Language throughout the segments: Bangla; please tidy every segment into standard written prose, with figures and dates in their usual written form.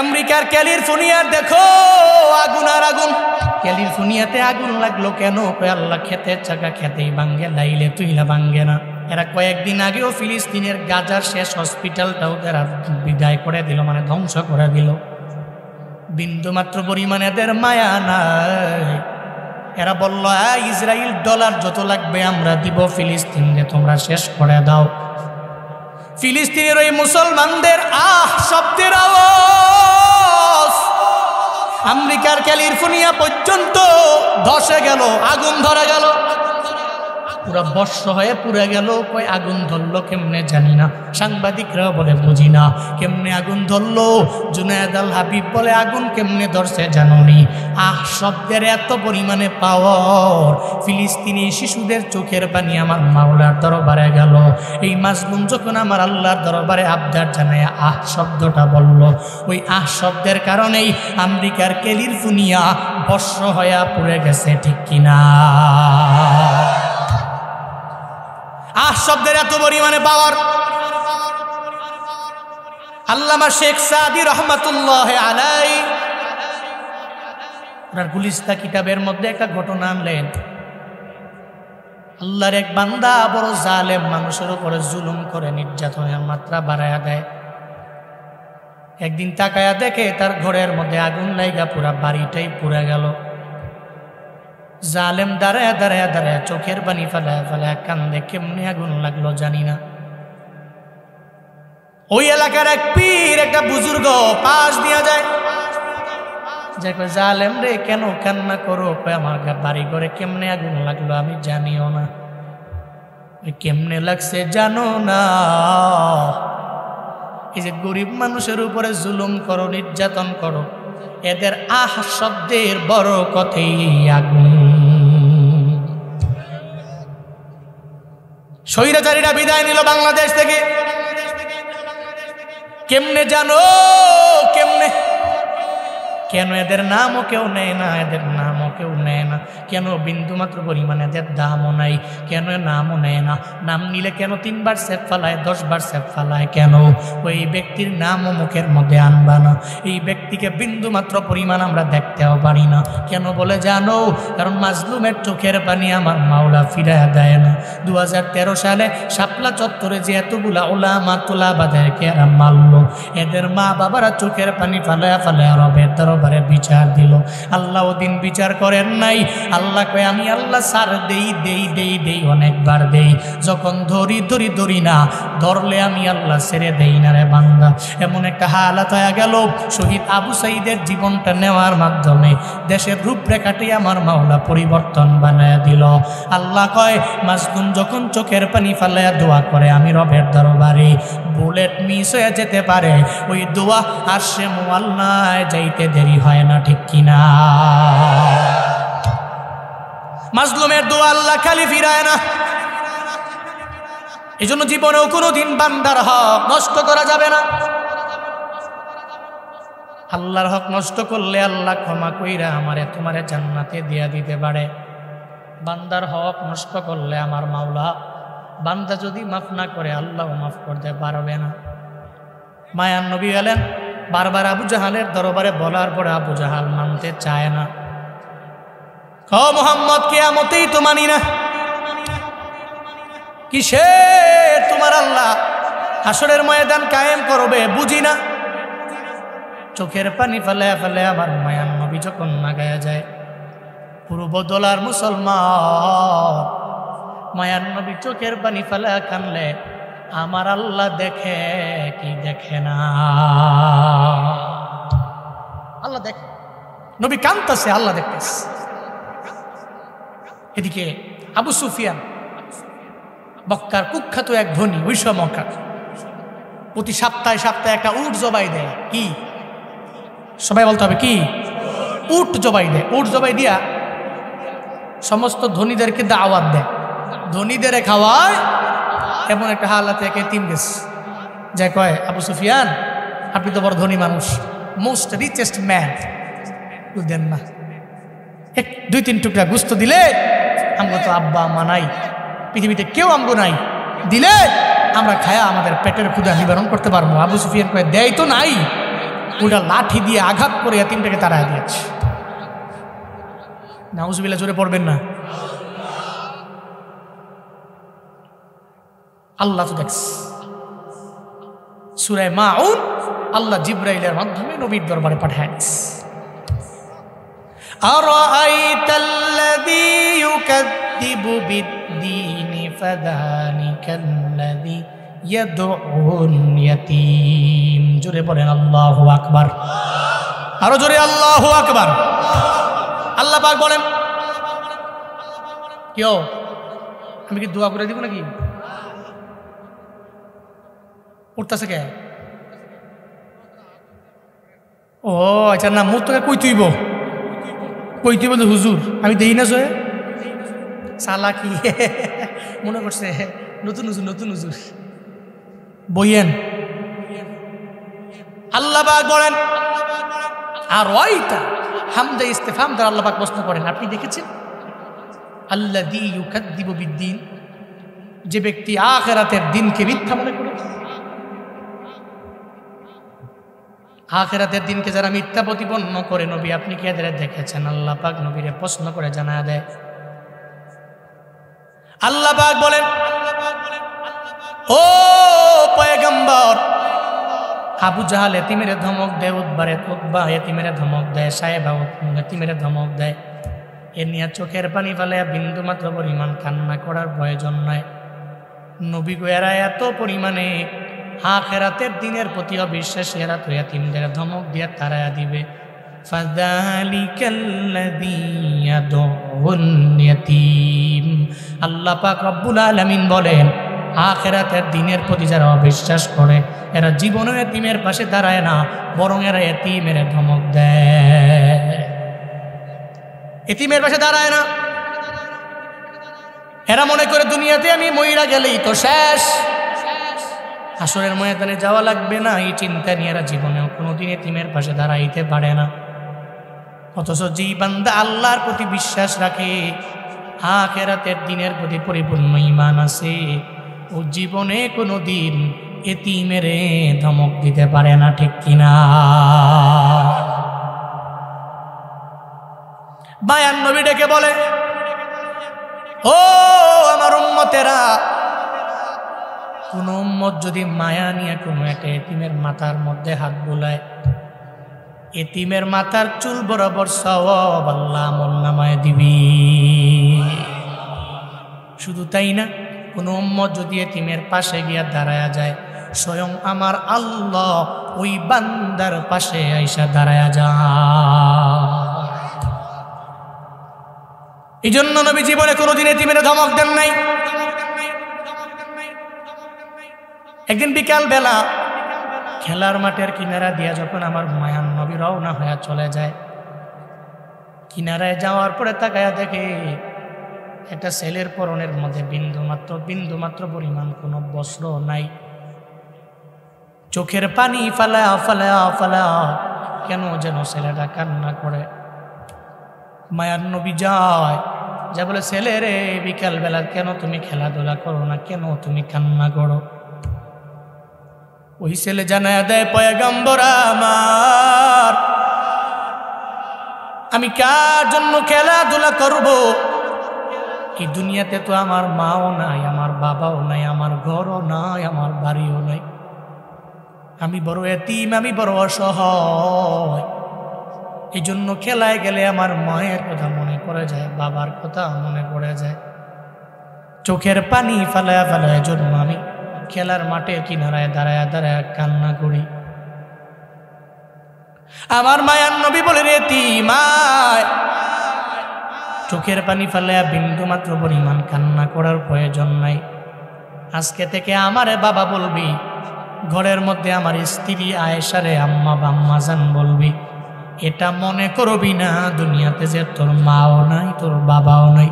আমেরিকার ক্যালিফোর্নিয়ার দেখো আগুন আর আগুন। ক্যালিফোর্নিয়াতে আগুন লাগলো কেন? আল্লাহ খেতের চাকা খেতেই ভাঙ্গে, লাইলে তুইলা ভাঙ্গে না। এরা কয়েকদিন আগেও ফিলিস্তিনের গাজার শেষ হসপিটালটাও এরা বিদায় করে দিল, মানে ধ্বংস করে দিল। বিন্দুমাত্র পরিমাণে এদের মায়া নাই। এরা বলল ইসরায়েল ডলার যত লাগবে আমরা দিব, ফিলিস্তিনকে তোমরা শেষ করে দাও। ফিলিস্তিনের ওই মুসলমানদের শব্দের আওয়াজ আমেরিকার ক্যালিফোর্নিয়া পর্যন্ত ধসে গেল, আগুন ধরে গেল, পুরা বর্ষ হয়ে পুড়ে গেল। কই আগুন ধরলো কেমনে জানি না, সাংবাদিকরা বলে বুঝি না কেমনে আগুন ধরলো। জুনায়েদ আল হাবিব বলে আগুন কেমনে ধরছে জানোনি? শব্দের এত পরিমাণে পাওয়ার, ফিলিস্তিনি শিশুদের চোখের পানি আমার মাওলার দরবারে গেল। এই মাজলুম যখন আমার আল্লাহর দরবারে আবদার জানায় শব্দটা বলল, ওই শব্দের কারণেই আমেরিকার ক্যালিফোর্নিয়া বর্ষ হয়ে পুড়ে গেছে, ঠিক কিনা? শব্দের এত পরিমাণে পাওয়ার। আল্লামা শেখ সাদি রহমাতুল্লাহ আলাইহি ওনার গুলিস্তা কিতাবের মধ্যে একটা ঘটনা আনলেন। আল্লাহর এক বান্দা বড় জালেম, মানুষের উপরে জুলুম করে, নির্যাতনের মাত্রা বাড়ায়া দেয়। একদিন তাকায়া দেখে তার ঘরের মধ্যে আগুন লাইগা পুরা বাড়িটাই পুড়ে গেল। জালেম দাঁড়ায় দাঁড়ায় দাঁড়ায় চোখের পানি ফেলায় ফেলায় কান্দে, কেমনে আগুন লাগলো জানি না। ওই এলাকার এক পীর, একটা বুজুর্গ পাশ দিয়া যায়, যে জালেম রে কেন কান্না করো? আমার বাড়ি ঘরে কেমনে আগুন লাগলো আমি জানিও না। ওই কেমনে লাগছে জানো না? এই যে গরিব মানুষের উপরে জুলুম করো, নির্যাতন করো, এদের শব্দের বড় কথাই আগুন। স্বৈরাচারীরা বিদায় নিল বাংলাদেশ থেকে, কেমনে জানো? কেমনে? কেন এদের নামও কেউ নেয় না, এদের নামও কেউ নেয় না কেন? বিন্দুমাত্র পরিমাণে এদের দামও নাই, কেন নামও নেয় না? নাম নিলে কেন 3 বার সেফ ফালায়, 10 বার সেফ ফালায় কেন? ওই ব্যক্তির নামও মুখের মধ্যে আনবা না। এই ব্যক্তিকে বিন্দুমাত্র পরিমাণ আমরা দেখতেও পারি না, কেন বলে জানো? কারণ মাজলুমের চোখের পানি আমার মাওলা ফিরাইয়া দেয় না। 2013 সালে শাপলা চত্বরে যে এতগুলা উলামা তুলাবাদেরকে এরা মারল, এদের মা বাবারা চোখের পানি ফালায়া ফালায়া রবের দরবারে বিচার দিল। আল্লাহ ওদিন বিচার করেন নাই। আল্লাহ কয় আমি আল্লাহ সার দেই দেই দেই দেই, অনেকবার দেই, যখন ধরি ধরি ধরি না, ধরলে আমি আল্লাহ ছেড়ে দেই না রে বান্দা। এমন একটা হালাত হয়ে গেল, শহীদ আবু সাঈদের জীবনটা নেওয়ার মাধ্যমে দেশের রূপরেখাটি আমার মাওলা পরিবর্তন বানায় দিল। আল্লাহ কয় মাজলুম যখন চোখের পানি ফালায়া দোয়া করে আমি রবের দরবারে, বুলেট মিস হয়ে যেতে পারে, ওই দোয়া আর সে মুআল্লায় যাইতে দেরি হয় না, ঠিক কিনা? মাজলুমের দোয়া আল্লাহ খালি ফিরায় না। এই জন্য জীবনেও কোনোদিন বান্দার হক নষ্ট করা যাবে না। আল্লাহর হক নষ্ট করলে আল্লাহ ক্ষমা কইরা আমারে তোমারে জান্নাতে দিয়া দিতে পারে। বান্দার হক নষ্ট করলে আমার মাওলা, বান্দা যদি মাফ না করে আল্লাহ মাফ করতে পারবে না। মায়ার নবী এলেন, বারবার আবু জাহালের দরবারে বলার পরে আবু জাহাল মানতে চায় না। ও মুহাম্মদ, কিয়ামতেই তো মানি না। কিসে তোমার আল্লাহ হাসরের ময়দান কায়েম করবে বুঝি না। চোখের পানি ফেলে ফেলে আবার মায়ার নবী যখন নাগায়া যায়, পুরো বদলার মুসলমান, মায়ার নবী চোখের পানি ফেলে কানলে আমার আল্লাহ দেখে কি দেখে না? আল্লাহ দেখে, নবী কাঁদতেছে, আল্লাহ দেখতেছে। এদিকে আবু সুফিয়ান, মক্কার কুখ্যাত এক ধনী, ওই সব মক্কা প্রতি সপ্তাহে সপ্তাহে একটা উট জবাই দেয়। কি সবাই বলতে হবে? কি উট জবাই দেয়। উট জবাই দিয়া সমস্ত ধনীদেরকে দাওয়াত দেয়, ধনীদের খাওয়ায়। এমন একটা হালাতে একে তিন গেছে, যে কয় আবু সুফিয়ান আপনি তো বড় ধনী মানুষ, মোস্ট রিচেস্ট ম্যান, দেন না, 2-3 টুকরা গুস্ত দিলে, আমগো তো আব্বা আম্মা নাই, পৃথিবীতে কেউ আমগো নাই, দিলে আমরা খায়া আমাদের পেটের ক্ষুধা নিবারণ করতে পারবো। আবু সুফিয়ান কয় দেয় তো নাই, ওটা লাঠি দিয়ে আঘাত করে এতিমটাকে তাড়ায় দিয়েছে। নাউজুবিল্লাহ, জোরে পড়বেন না। আল্লাহ তো দেখছে সূরা মাউন আল্লাহ জিবরাইলের মাধ্যমে নবীর দরবারে পাঠায় দিয়েছে। আরাআইতাল্লাযী ইউকাযযিবু বিদ্দীনি ফাযালিকাল্লাযী ইয়াদউল ইয়াতীম। জোরে বলেন আল্লাহু আকবার, আরো জোরে আল্লাহু আকবার। আল্লাহ পাক বলেন, কেউ আমি কি দোয়া করে দিব নাকি? উঠতেছে কে? ও আচ্ছা, না মুখ তোকে কই তুইব তো হুজুর আমি দেই না জয়ে সালা কি মনে করছে নতুন হুজুর বইয়েন। আল্লাহ পাক বলেন, আর ওইটা হামদা ইস্তেফাম দ্বারা আল্লাহ পাক প্রশ্ন করেন, আপনি দেখেছেন আল্লাযী ইউকাযযিবু বিদ্দীন, যে ব্যক্তি আখিরাতের দিনকে মিথ্যা মনে করে। আখিরাতের দিনকে যারা মিথ্যা প্রতিপন্ন করে, নবী আপনি কি এদের দেখেছেন? আল্লাহ পাক নবীরে প্রশ্ন করে জানায় দেয়। আল্লাহ পাক বলেন, ও পয়গম্বর, আবু জাহাল এতিমের ধমক দেয়, উতবা এতিমের ধমক দেয়, সাহেবা এতিমের ধমক দেয়। এ নিয়ে চোখের পানি ফেলে বিন্দু মাত্র পরিমাণ কান্না করার প্রয়োজন নয়। নবী গো এরা এত পরিমাণে আখিরাতের দিনের প্রতি অবিশ্বাসী, এরা তো এতিমদের ধমক দিয়ে তাড়ায়া দিবে। ফাযালিকাল্লাযী ইয়াদউল ইয়াতীম। আল্লাহ পাক রব্বুল আলামিন বলেন, আখিরাতের দিনের প্রতি যারা অবিশ্বাস করে, এরা জীবনে এতিমের পাশে দাঁড়ায় না, বরং এরা এতিমের ধমক দেয়। এতিমের পাশে দাঁড়ায় না, এরা মনে করে দুনিয়াতে আমি মইরা গেলেই তো শেষ, হাসরের ময়দানে যাওয়া লাগবে না, এই চিন্তা নিয়ে এরা জীবনেও কোনোদিন এতিমের পাশে দাঁড়াইতে পারে না। অথচ যে বান্দা আল্লাহর প্রতি বিশ্বাস রাখে, আখিরাতের দিনের প্রতি পরিপূর্ণ ঈমান আছে, ও জীবনে কোনোদিন এতিমের ধমক দিতে পারে না, ঠিক কিনা? বায়ান নবী ডেকে বলে, ও আমার উম্মতেরা, কোন উম্মত যদি মায়া নিয়ে কোনো একটা এতিমের মাথার মধ্যে হাত বুলায়, এতিমের মাথার চুল বরাবর সওয়াব আল্লাহ আমলনামায় দিবি। শুধু তাই না, কোন উম্মত যদি এতিমের পাশে গিয়া দাঁড়ায়া যায়, স্বয়ং আমার আল্লাহ ওই বান্দার পাশে আইসা দাঁড়ায়া যায়। এই জন্য নবী জীবনে কোনোদিন এতিমের ধমক দেন নাই। একদিন বিকাল বেলা খেলার মাঠের কিনারা দিয়া যখন আমার মায়ান নবী রওনা হয়ে চলে যায়, কিনারায় যাওয়ার পরে তাকায়া দেখে একটা ছেলের পরনের মধ্যে বিন্দুমাত্র পরিমাণ কোনো বস্ত্র নাই। চোখের পানি ফালা কেন যেন ছেলেটা কান্না করে। মায়ার নবী যায়, যা বলে, ছেলে রে, বিকাল বেলা কেন তুমি খেলাধুলা করো না, কেন তুমি কান্না করো? ওই ছেলে জানায়া দেয়, পয়গম্বর আমার, আমি কার জন্য খেলাধুলা করব? এই দুনিয়াতে তো আমার মাও নাই, আমার বাবাও নাই, আমার ঘরও নাই, আমার বাড়িও নাই। আমি বড় এতিম, আমি বড় অসহায়। এই জন্য খেলায় গেলে আমার মায়ের কথা মনে পড়ে যায়, বাবার কথা মনে পড়ে যায়। চোখের পানি ফালায় জন্য আমি খেলার মাঠের কিনারায় দাঁড়ায় কান্না করি। আমার মায়ার নবী বলে, এতিম আয়, চোখের পানি ফালায়া বিন্দু মাত্র পরিমাণ কান্না করার প্রয়োজন নাই। আজকে থেকে আমারে বাবা বলবি, ঘরের মধ্যে আমার স্ত্রী আয়েশারে আম্মা বাম্মা জান বলবি। এটা মনে করবি না দুনিয়াতে যে তোর মাও নাই, তোর বাবাও নাই।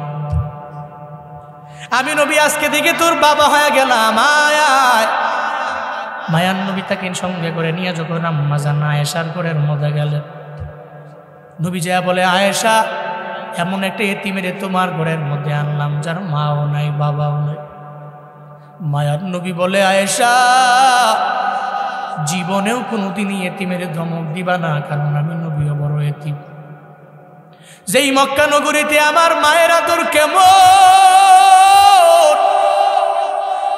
আমি নবী আজকে থেকে তোর বাবা হয়ে গেলাম, আয়। মায়ান নবী তাকে সঙ্গে করে নিয়ে যখন আম্মা জান আয়েশার ঘরের মধ্যে গেলেন, নবী যা বলে, আয়েশা, এমন একটা এতিমের তোমার ঘরের মধ্যে আনলাম যার মাও নাই, বাবাও নাই। মায়ার নবী বলে, আয়েশা, জীবনেও কোনোদিনই এতিমের ধমক দিবা না, কারণ আমি নবীও বড় এতিম। যেই মক্কা নগরীতে আমার মায়ের আদর কেমন,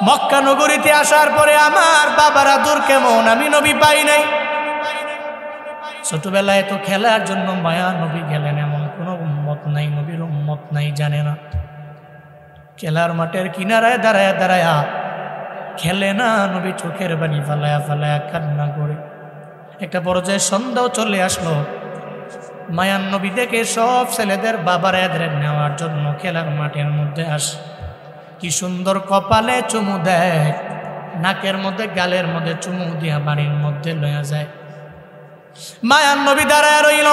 মক্কা নগরীতে আসার পরে আমার বাবার আদর কেমন আমি নবী পাই নাই। ছোটবেলায় তো খেলার জন্য মায়া নবী গেলেন, এমন কোনো উম্মত নাই, নবীর উম্মত নাই জানে না। খেলার মাঠের কিনারায় দাঁড়ায়া দাঁড়ায়া খেলে না নবী, চোখের পানি ফালায়া ফালায়া কান্না করে। একটা পর্যায়ে সন্ধ্যাও চলে আসলো, মায়ান নবী দেখে সব ছেলেদের বাবার এদের নেওয়ার জন্য খেলার মাঠের মধ্যে আসে। কি সুন্দর কপালে চুমু দেয়, নাকের মধ্যে গালের মধ্যে চুমু দিয়া বাড়ির মধ্যে লয়া যায়। মায়ান নবী দাঁড়ায় রইল,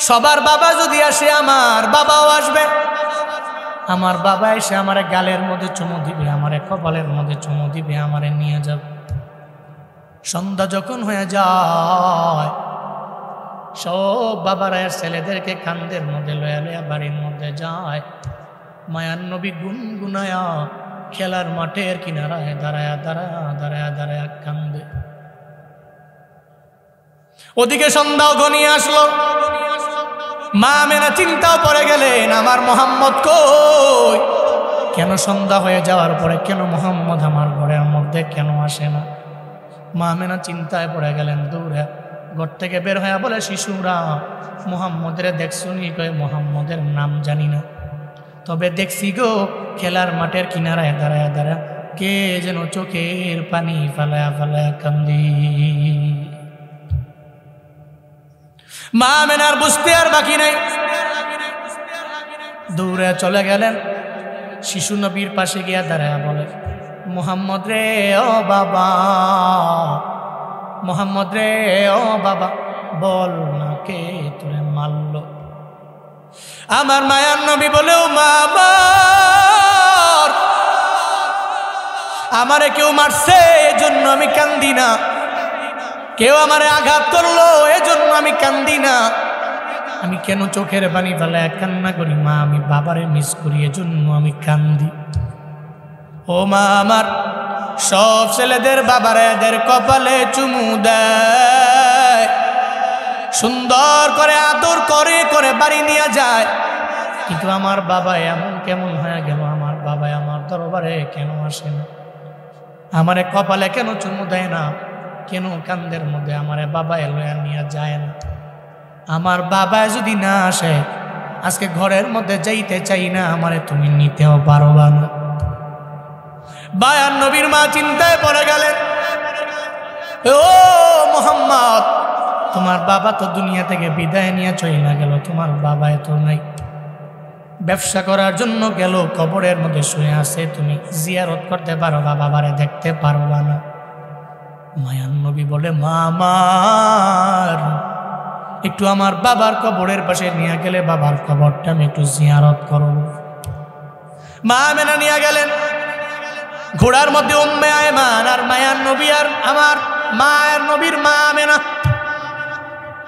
সবার বাবা যদি আসে আমার বাবাও আসবে। আমার বাবা এসে আমার গালের মধ্যে চুমু দিবে, আমার কপালের মধ্যে চুমু দিবে, আমারে নিয়ে যাবে। সন্ধ্যা যখন হয়ে যায় সব বাবারা ছেলেদেরকে কান্দের মধ্যে লয়া লয়া বাড়ির মধ্যে যায়। মায়ান নবী গুনগুনায়া খেলার মাঠের কিনারায় দাঁড়ায়া দাঁড়ায়া দাঁড়ায়া দাঁড়ায়া কান্দে। ওদিকে সন্ধ্যাও ঘনিয়ে আসলো, মা আমেনা চিন্তাও পড়ে গেলেন, আমার মোহাম্মদ কই? কেন সন্ধ্যা হয়ে যাওয়ার পরে কেন মোহাম্মদ আমার ঘরের মধ্যে কেন আসে না? মা আমেনা চিন্তায় পড়ে গেলেন, দৌড়ে ঘর থেকে বের হয়ে বলে, শিশুরা মোহাম্মদের দেখছুনি? কয় মোহাম্মদের নাম জানি না, তবে দেখছি গো খেলার মাঠের কিনারায় দাঁড়ায় দাঁড়া কে যেন চোখের পানি ফালায়া ফালায়া কান্দি। মা আমেনার বুঝতে আর বাকি নাই, দৌড়ে চলে গেলেন শিশু নবীর পাশে গিয়া দাঁড়ায় বলে, মোহাম্মদ রে ও বাবা, মোহাম্মদ রে ও বাবা, বল না কে তোরে মারল? আমার মায়ার নবী বলেও, মা আমারে কেউ মারছে এজন্য আমি কান্দি না, কেউ আমারে আঘাত করলো এজন্য আমি কান্দি না, আমি কেন চোখের পানি ফেলায় কান্না করি? মা আমি বাবারে মিস করি এজন্য আমি কান্দি। ও মা আমার সব ছেলেদের বাবারে এদের কপালে চুমু দেয়, সুন্দর করে আদর করে করে বাড়ি নিয়ে যায়, কিন্তু আমার বাবা এমন কেমন হয়ে গেল? আমার বাবা আমার দরবারে কেন আসে না? আমারে কপালে কেন চুমু দেয় না? কেন কান্দের মধ্যে আমারে বাবা লয়া নিয়ে যায় না? আমার বাবা যদি না আসে আজকে ঘরের মধ্যে যাইতে চাই না, আমারে তুমি নিতেও পারবা না। বায়ান নবীর মা চিন্তায় পড়ে গেলেন, ও মোহাম্মদ তোমার বাবা তো দুনিয়া থেকে বিদায় নিয়ে চলে গেল, তোমার বাবা তো নাই, ব্যবসা করার জন্য গেল, কবরের মধ্যে শুয়ে আছে, তুমি জিয়ারত করতে পারবা, বাবারে দেখতে পারবা না। মায়ান নবী বলে, মা আমার একটু আমার বাবার কবরের পাশে নিয়ে গেলে বাবার কবরটা আমি একটু জিয়ারত করব। মা আমেনা নিয়ে গেলেন, ঘোড়ার মধ্যে উম্মে আয়মান আর মায়ান নবী আর আমার মায়ের নবীর মা আমেনা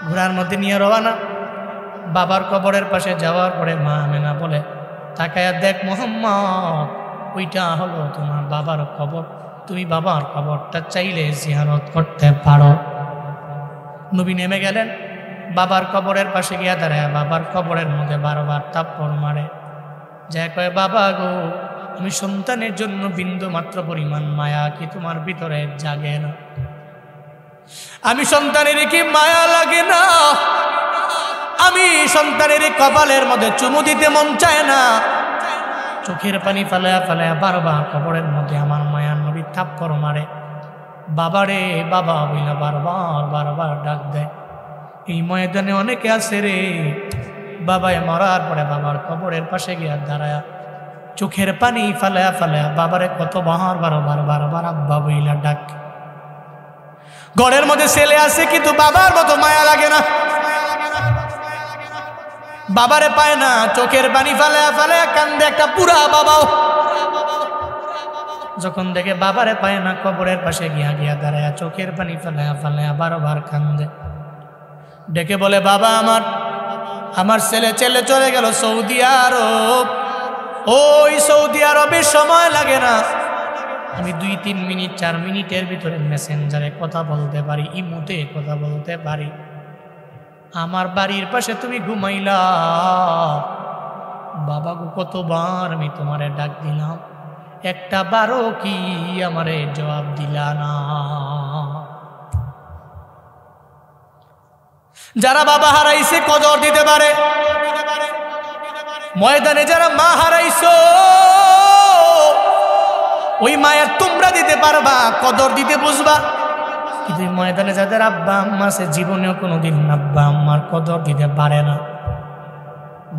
ঘোড়ার মধ্যে নিয়ে রওনা। বাবার কবরের পাশে যাওয়ার পরে মা আমেনা বলে, তাকায়া দেখ মোহাম্মদ, ওইটা হলো তোমার বাবার কবর, তুমি বাবার কবরটা চাইলে জিয়ারত করতে পারো। নবী নেমে গেলেন, বাবার কবরের পাশে গিয়া দাঁড়ায় বাবার কবরের মধ্যে বারবার থাপ্পড় মারে, যা কয়, বাবা গো আমি সন্তানের জন্য বিন্দু মাত্র পরিমাণ মায়া কি তোমার ভিতরে জাগে না? আমি সন্তানের কি মায়া লাগে না? আমি সন্তানের কপালের মধ্যে চুমু দিতে মন চায় না? চোখের পানি ফালায়া ফালায়া বারবার কবরের মধ্যে আমার মায়ার নবী থাপ্পড় মারে। বাবারে বাবা বইলা বারবার বারবার ডাক দেয়। এই ময়দানে অনেকে আছে রে, বাবায় মরার পরে বাবার কবরের পাশে গিয়া দাঁড়ায়া চোখের পানি ফালায়া ফালায়া বাবারে কত বারবার বারবার আব্বা বইলা ডাক। ঘরের মধ্যে ছেলে আছে কিন্তু বাবার মতো মায়া লাগে না, বাবারে পায় না, চোখের পানি ফালায়া ফালায়া কান্দে একটা পুরা বাবাও। যখন দেখে বাবারে পায় না, কবরের পাশে গিয়া গিয়া দাঁড়ায়া চোখের পানি ফালায়া ফালায়া বারবার কান্দে। ডেকে বলে, বাবা আমার ছেলে চলে গেল সৌদি আরব। ওই সৌদি আরবে সময় লাগে না, আমি 2-3 মিনিট 4 মিনিটের ভিতরে মেসেঞ্জারে কথা বলতে পারি, ইমোতে কথা বলতে পারি। আমার বাড়ির পাশে তুমি ঘুমাইলা, বাবা গো কতবার আমি তোমারে ডাক দিলাম, একটা বারো কি আমারে জবাব দিলা না। যারা বাবা হারাইছে কদর দিতে পারে, ময়দানে যারা মা হারাইছো ওই মায়ের তোমরা দিতে পারবা, কদর দিতে বুঝবা। কিন্তু ময়দানে যাদের আব্বা আম্মা আছে জীবনেও কোনোদিন আব্বা আম্মার কদর দিতে পারে না।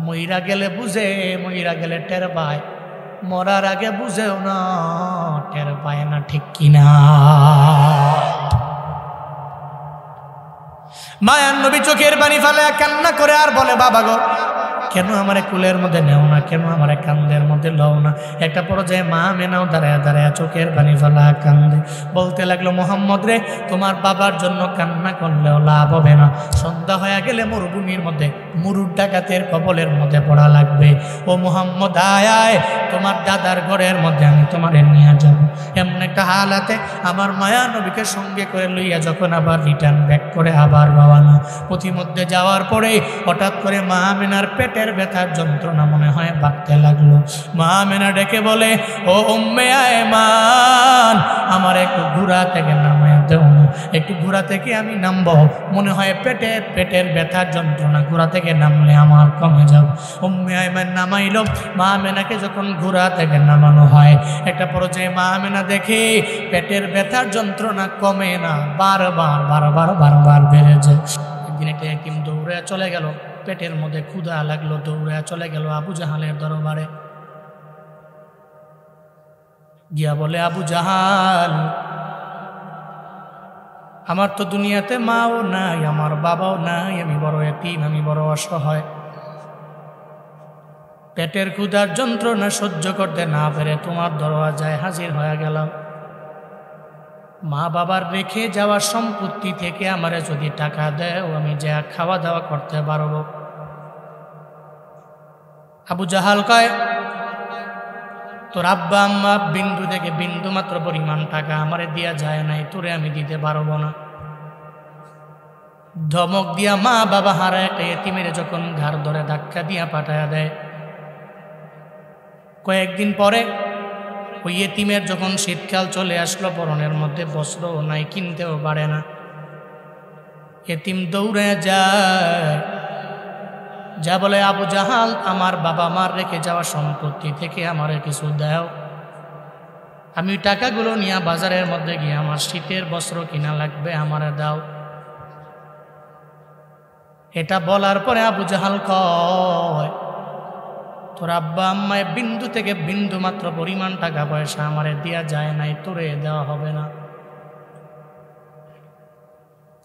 মইরা গেলে বুঝে, মইরা গেলে টের পায়, মরার আগে বুঝেও না, টের পায় না, ঠিক কিনা? মায়ার নবী চোখের পানি ফেলে কান্না করে আর বলে, বাবা গো কেন আমারে কুলের মধ্যে নেও না, কেন আমারে কান্দের মধ্যে লও না। একটা পর্যায়ে মা মেনাও দাঁড়ায় দাঁড়ায় চোখের পানি ফেলা কান্দে, বলতে লাগলো, মোহাম্মদ রে তোমার বাবার জন্য কান্না করলেও লাভ হবে না। সন্ধ্যা হয়ে গেলে মরুভূমির মধ্যে মুরুর ডাকাতের কবলের মধ্যে পড়া লাগবে। ও মোহাম্মদ আয় আয়, তোমার দাদার ঘরের মধ্যে আমি তোমারে নিয়ে যাব। এমন একটা হালাতে আমার মায়া নবীকে সঙ্গে করে লইয়া যখন আবার রিটার্ন ব্যাক করে আবার রওয়ানা, পথিমধ্যে যাওয়ার পরে হঠাৎ করে মা মেনার পেটের ব্যথার যন্ত্রণা মনে হয় বাড়তে লাগলো। মা মেনা ডেকে বলে, ও উম্মে আয়মান, আমার একটু ঘোড়া থেকে নামায় দেও না, একটু ঘোড়া থেকে আমি নামবো, মনে হয় পেটের ব্যথার যন্ত্রণা ঘোড়া থেকে নামলে আমার কমে যাব। উম্মে আয়মান নামাইল। মা মেনাকে যখন ঘোড়া থেকে নামানো হয়, একটা পর্যায়ে মা মেনা দেখে পেটের ব্যথার যন্ত্রণা কমে না, বারবার বারবার বারবার বেড়ে যায়। একদিন একটা এতিম দৌড়ে চলে গেল, পেটের মধ্যে ক্ষুধা লাগলো, দৌড়ে চলে গেল আবু জাহালের দরবারে। গিয়া বলে, আবু জাহাল, আমার তো দুনিয়াতে মাও নাই, আমার বাবাও নাই, আমি বড় এতিম, আমি বড় অসহায়। পেটের ক্ষুধার যন্ত্রণা সহ্য করতে না পেরে তোমার দরওয়াজায় হাজির হয়ে গেলাম। মা বাবার রেখে যাওয়া সম্পত্তি থেকে আমারে যদি টাকা দেয়, আমি যা খাওয়া দাওয়া করতে পারবো। আবু জাহাল কয়, তোর আব্বা আম্মা বিন্দু থেকে বিন্দু মাত্র পরিমাণ টাকা আমারে দেয়া যায় নাই, তোরে আমি দিতে পারবো না। ধমক দিয়া মা বাবা হারা একটা এতিমের যখন ঘাড় ধরে ধাক্কা দিয়া পাঠায়া দেয়, কয়েকদিন পরে ওই এতিমের যখন শীতকাল চলে আসলো, পরনের মধ্যে বস্ত্র নাই, কিনতেও পারে না। এতিম দৌড়ে যায়, যা বলে, আবু জাহাল, আমার বাবা মার রেখে যাওয়া সম্পত্তি থেকে আমারে কিছু দাও, আমি টাকাগুলো নিয়ে বাজারের মধ্যে গিয়ে আমার শীতের বস্ত্র কিনা লাগবে, আমারে দাও। এটা বলার পরে আবু জাহাল কয়, তোর আব্বা আম্মায় বিন্দু থেকে বিন্দু মাত্র পরিমাণ টাকা পয়সা আমারে দেয়া যায় নাই, তোরে দেওয়া হবে না।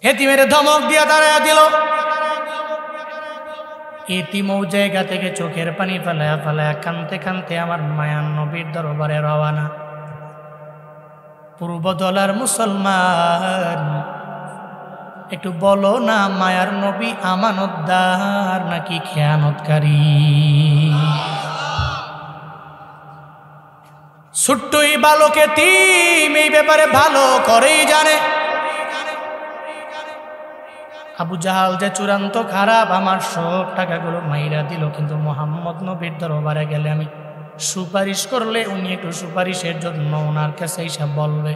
এতিমের ধমক দিয়া দাঁড়ায় দিল। এতিম জায়গা থেকে চোখের পানি ফেলায়া ফেলায়া কানতে কানতে আমার মায়ান নবীর দরবারে রওয়ানা। পূর্ব দলার মুসলমান, একটু বলো না, মায়ার নবী আমানতদার নাকি খেয়ানতকারী? ছোট্ট এই বালক এতিম এই ব্যাপারে ভালো করেই জানে। আবু জাহাল যে চূড়ান্ত খারাপ, আমার সব টাকাগুলো মাইরা দিল, কিন্তু মোহাম্মদ নবীর দরবারে গেলে আমি সুপারিশ করলে উনি একটু সুপারিশের জন্য ওনার কাছে হিসাব বলবে।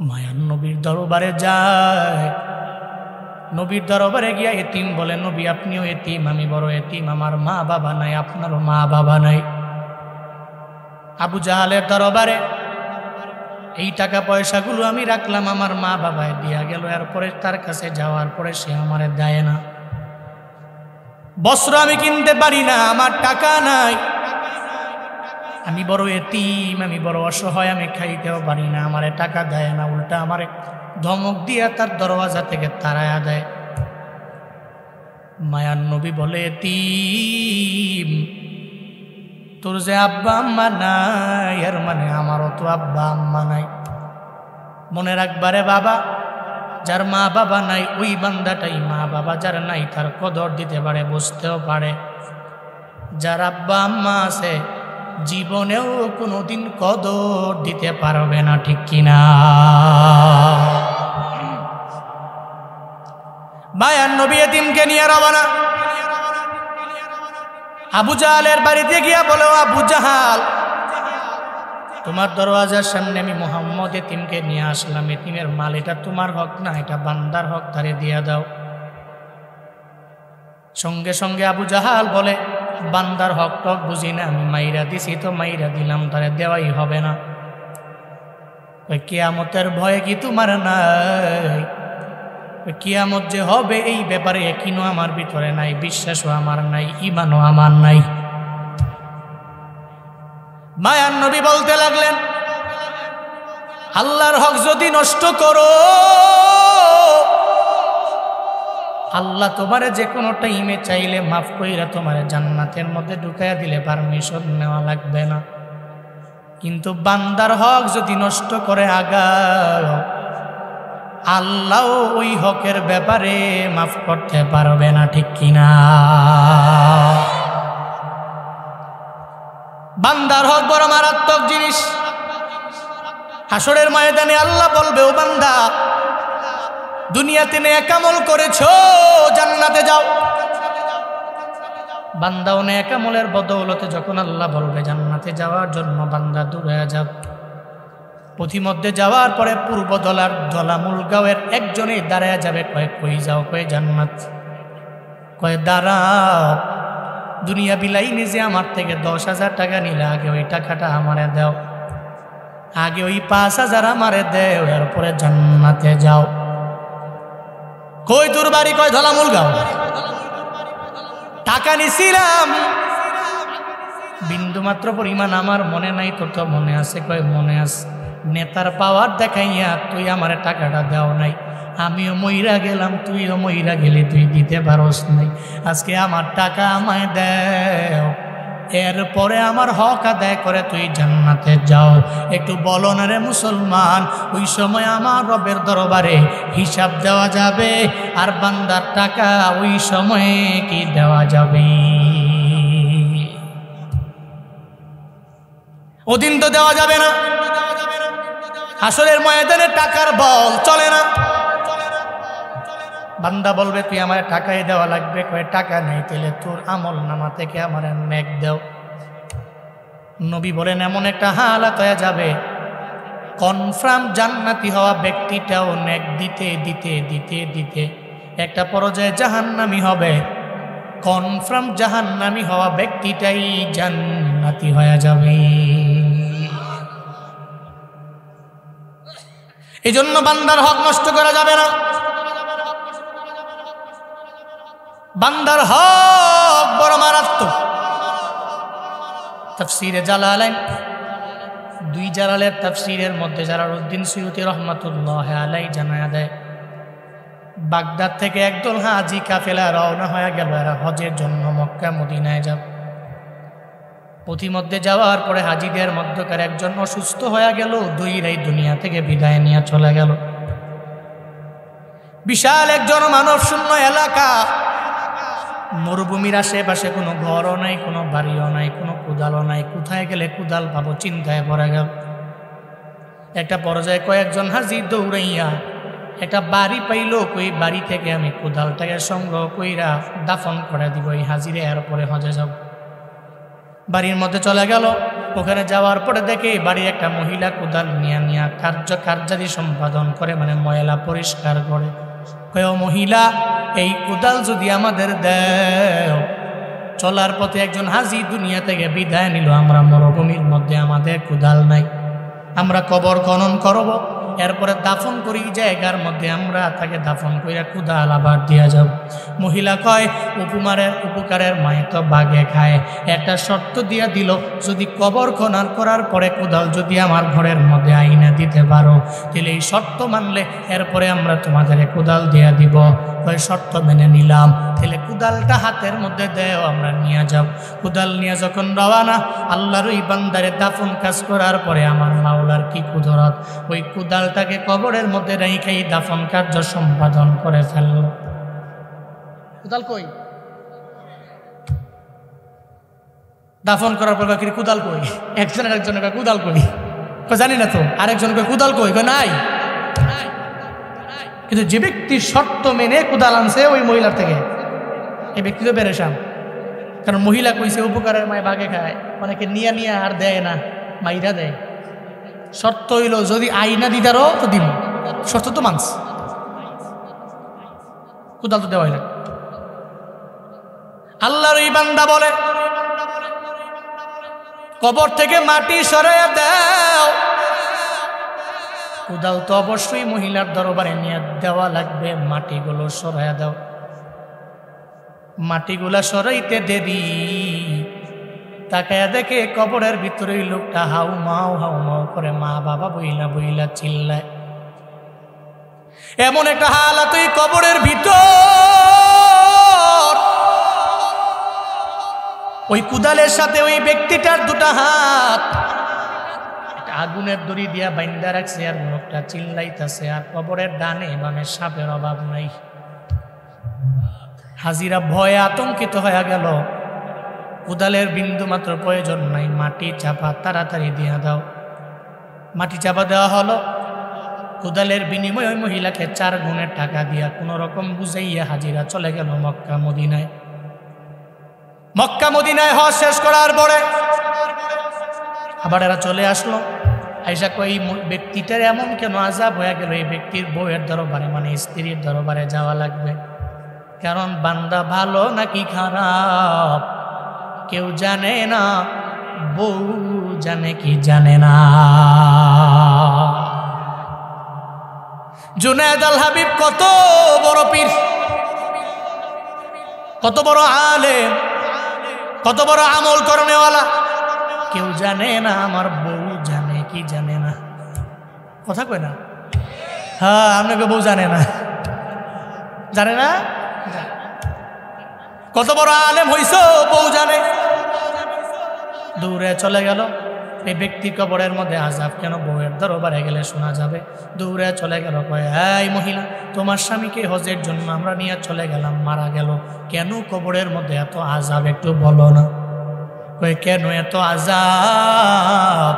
মায়ার নবীর দরবারে যায়, নবীর দরবারে গিয়া এতিম বলে, নবী আপনিও এতিম, আমি বড় এতিম, আমার মা বাবা নাই, আপনারও মা বাবা নাই। আবু জাহালের দরবারে এই টাকা পয়সাগুলো আমি রাখলাম, আমার মা বাবায় দিয়া গেল, এরপরে তার কাছে যাওয়ার পরে সে আমারে দেয় না। বস্ত্র আমি কিনতে পারি না, আমার টাকা নাই, আমি বড় এতিম, আমি বড় অসহায়, আমি খাইতেও পারি না, আমারে টাকা দেয় না, উল্টা আমারে ধমক দিয়া তার দরওয়াজা থেকে তাড়ায়া দেয়। মায়ার নবী বলে, এতিম, তোর যে আব্বা আম্মা নাই, এর মানে আমারও তো আব্বা আম্মা নাই। মনে রাখবারে বাবা, যার মা বাবা নাই ওই বান্দাটাই মা বাবা, যার নাই তার কদর দিতে পারে, বুঝতেও পারে। যার আব্বা আম্মা আছে জীবনেও কোনোদিন কদর দিতে পারবে না, ঠিক কিনা? মায়ার নবী এতিমকে নিয়ে রওনা। আবু জাহালের বাড়িতে গিয়া বলো, আবু জাহাল, তোমার দরওয়াজার সামনে আমি মোহাম্মদ এতিমকে নিয়ে আসলাম, এতিমের মাল, এটা তোমার হক না, এটা বান্দার হক, তারে দিয়া দাও। সঙ্গে সঙ্গে আবু জাহাল বলে, বান্দার হক টক বুঝি না, আমি মাইরা দিছি তো মাইরা দিলাম, তারে দেওয়াই হবে না। ওই কিয়ামতের ভয়ে কি তোমার নাই? ওই কিয়ামত যে হবে এই ব্যাপারে একিনও আমার ভিতরে নাই, বিশ্বাসও আমার নাই, ঈমানও আমার নাই। মায়ার নবী বলতে লাগলেন, আল্লাহর হক যদি নষ্ট করো, আল্লাহ তোমারে যে কোনো টাইমে চাইলে মাফ কইরা তোমারে জান্নাতের মধ্যে ঢুকাইয়া দিলে পারমিশন নেওয়া লাগবে না। কিন্তু বান্দার হক যদি নষ্ট করে আগাও, আল্লাহ ওই হকের ব্যাপারে মাফ করতে পারবে না, ঠিক কিনা? বান্দার হক বড় মারাত্মক জিনিস। হাসরের ময়দানে আল্লাহ বলবে, ও বান্দা, দুনিয়াতে নেক আমল করেছো, জান্নাতে যাও। বান্দাও নেক আমলের বদৌলতে যখন আল্লাহ বলবে জান্নাতে যাওয়ার জন্য, বান্দা দূরে যাও। পথিমধ্যে যাওয়ার পরে পূর্ব দলার দলামূল গাঁয়ের একজনেই দাঁড়ায় যাবে, কয় কই যাও? কয় জান্নাত। কয় দাঁড়াও, দুনিয়া বিলাই নিজে আমার থেকে 10,000 টাকা নিলে, আগে ওই টাকাটা আমারে দাও, আগে ওই 5,000 আমারে দেও, এরপরে জান্নাতে যাও। কই তোর বাড়ি? কয় ধলামূল গাঁও। টাকা নিছিলাম, বিন্দু মাত্র পরিমাণ আমার মনে নাই, তোর তো মনে আছে। কয় মনে আছে। নেতার পাওয়ার দেখাইয়া তুই আমার টাকাটা দেও নাই, আমিও মইরা গেলাম, তুইও মইরা গেলি, তুই দিতে পারস নাই। আজকে আমার টাকা আমায় দেও, এরপরে আমার হক আদায় করে তুই জান্নাতে যাও। একটু বলো না রে মুসলমান, ওই সময় আমার রবের দরবারে হিসাব দেওয়া যাবে, আর বান্দার টাকা ওই সময়ে কি দেওয়া যাবে? ওদিন তো দেওয়া যাবে না। হাসরের ময়দানে টাকার বল চলে না। বান্দা বলবে, তুই আমার টাকাই দেওয়া লাগবে। কয় টাকা নেই, তাহলে তোর আমল নামা থেকে আমার নেক দেও। নবী বলেন, এমন একটা হালাত হয়ে যাবে, কনফার্ম জান্নাতি হওয়া ব্যক্তিটাও নেক দিতে দিতে দিতে দিতে একটা পর্যায়ে জাহান্নামী হবে। কনফার্ম জাহান্নামী হওয়া ব্যক্তিটাই জান্নাতি হয়ে যাবে। এই জন্য বান্দার হক নষ্ট করা যাবে না। বান্দার হক বড় মারাত্মক। তাফসীরে জালালাইন, দুই জালালের তাফসীরের মধ্যে জালালউদ্দিন সুয়ুতী রহমাতুল্লাহ আলাইহি জানায়া দেয়, বাগদাদ থেকে একদল হাজি কাফেলা রওনা হয়ে গেল, এরা হজের জন্য মক্কা মদিনায় যাব। পথিমধ্যে যাওয়ার পরে হাজিদের মধ্যকার একজন অসুস্থ হয়ে গেল, দুইরাই দুনিয়া থেকে বিদায় নিয়ে চলে গেল। বিশাল এক জনমানব শূন্য এলাকা, মরুভূমির আশেপাশে কোনো ঘরও নাই, কোনো বাড়িও নাই, কোনো কুদালও নাই। কোথায় গেলে কুদাল পাবো, চিন্তায় পড়ে গেল। একটা পর্যায়ে কয়েকজন হাজি দৌড়াইয়া একটা বাড়ি পাইল, ওই বাড়ি থেকে আমি কুদালটাকে সংগ্রহ কইরা দাফন করে দিব, এই হাজিরে এরপরে হজে যাব। বাড়ির মধ্যে চলে গেল। ওখানে যাওয়ার পরে দেখে বাড়ির একটা মহিলা কুদাল নিয়া কার্যাদি সম্পাদন করে, মানে ময়লা পরিষ্কার করে। কয়, ও মহিলা, এই কুদাল যদি আমাদের দেও। চলার পথে একজন হাজি দুনিয়া থেকে বিদায় নিল, আমরা মরুভূমির মধ্যে, আমাদের কুদাল নাই, আমরা কবর খনন করব, এরপরে দাফন করি জায়গার মধ্যে আমরা তাকে দাফন কইরা কুদাল আবার দিয়া যাব। মহিলা কয়, উপকারের মায়ে তো বাগে খায়, একটা শর্ত দিয়া দিল, যদি কবর খনন করার পরে কুদাল যদি আমার ঘরের মধ্যে আইনা দিতে পারো, তাহলে এই শর্ত মানলে এরপরে আমরা তোমাদের কুদাল দিয়া দিব। কয়, শর্ত মেনে নিলাম, তাহলে কুদালটা হাতের মধ্যে দেও, আমরা নিয়ে যাব। কুদাল নিয়ে যখন রওয়ানা, আল্লাহর ওই বান্দারে দাফন কাজ করার পরে আমার মাওলার কি কুদরত, ওই কুদালটাকে কবরের মধ্যে রেখেই দাফন কার্য সম্পাদন করে ফেলল। কুদাল কই? দাফন করার পর কি কুদাল কই, একজনের একজনের কুদাল কই, জানি না তো, আরেকজনকে কুদাল কই নাই। কিন্তু যে ব্যক্তি শর্ত মেনে কুদাল আনছে ওই মহিলার থেকে, এই ব্যক্তি তো পেরেশান। কারণ মহিলা কইছে উপকারের মায় বাগে খায়, অনেকে নিয়া নিয়া আর দেয় না, মাইরা দেয়। শর্ত হইল যদি আইনা দিদারও তো দিব, শর্ত তো মানস, কুদাল তো দেওয়া হইল। আল্লাহর এই বান্দা বলে কবর থেকে মাটি সরাইয়া দাও। কুদাল তো অবশ্যই মহিলার দরবারে নিয়ে দেওয়া লাগবে, মাটিগুলো সরাইয়া দাও। মাটিগুলা সরাইতে দেরি, তাকায়া দেখে কবরের ভিতরে লোকটা হাউ মাউ করে মা বাবা বইলা বইলা চিল্লায়। এমন একটা হালাত ওই কবরের ভিতর, ওই কুদালের সাথে ওই ব্যক্তিটার দুটা হাত আগুনের দড়ি দিয়া বাইন্দা রাখছে, আর লোকটা চিল্লাইতেছে। আর কবরের ডানে বামে সাপের অভাব নাই। হাজিরা ভয়ে আতঙ্কিত হয়ে গেল। কুদালের বিন্দু মাত্র প্রয়োজন নাই, মাটি চাপা তাড়াতাড়ি দিয়া দাও। মাটি চাপা দেওয়া হলো। কুদালের বিনিময়ে ওই মহিলাকে 4 গুণের টাকা দিয়া কোন রকম বুঝাইয়া হাজিরা চলে গেল মক্কা মদিনায়। মক্কা মদিনায় হজ শেষ করার পরে আবার এরা চলে আসলো। আইসা কই এই ব্যক্তিটার এমন কেন আযাব হয়ে গেল, এই ব্যক্তির বউয়ের দরবারে মানে স্ত্রীর দরবারে যাওয়া লাগবে। কারণ বান্দা ভালো নাকি খারাপ কেউ জানে না, বউ জানে কি জানে না। জুনায়েদ আল হাবিব কত বড় পীর, কত বড় আলেম, কত বড় আমল করনেওয়ালা, কেউ জানে না আমার বউ জানে কি জানে না। কথা কয় না? হ্যাঁ, আপনাকে বউ জানে না, জানে না। কত বড় আলেম হইছো, বউ জানে। দূরে চলে গেল। এই ব্যক্তি কবরের মধ্যে আযাব কেন, বউয়ের দরবারে গেলে শোনা যাবে। দূরে চলে গেল, কয় এই মহিলা, তোমার স্বামীকে হজের জন্য আমরা নিয়ে চলে গেলাম, মারা গেল, কেন কবরের মধ্যে এত আযাব একটু বলো না। কয় কেন এত আযাব?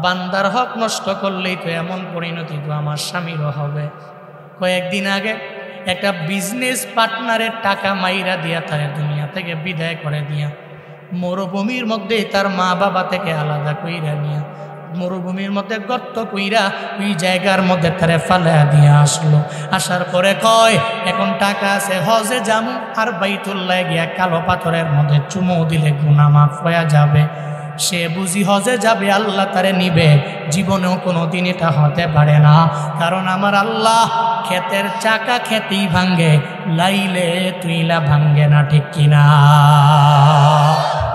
বান্দার হক নষ্ট করলেই তো এমন পরিণতি তো আমার স্বামীরও হবে। কয়েকদিন আগে একটা বিজনেস পার্টনারের টাকা মাইরা দিয়া তার দুনিয়া থেকে বিদায় করে দিয়া মরুভূমির মধ্যে তার মা বাবা থেকে আলাদা কইরা নিয়া মরুভূমির মধ্যে গর্ত কইরা ওই জায়গার মধ্যে তারে ফালা দিয়া আসলো। আসার পরে কয় এখন টাকা আছে, হজে যামু, আর বাইতুল্লাহ গিয়া কালো পাথরের মধ্যে চুমু দিলে গুনাহ মাফ হয়ে যাবে। সে বুঝি হজে যাবে, আল্লাহ তারে নিবে। জীবনেও কোনোদিন এটা হতে পারে না, কারণ আমার আল্লাহ ক্ষেতের চাকা খেতেই ভাঙ্গে, লাইলে তুইলা ভাঙ্গে না, ঠিক কিনা?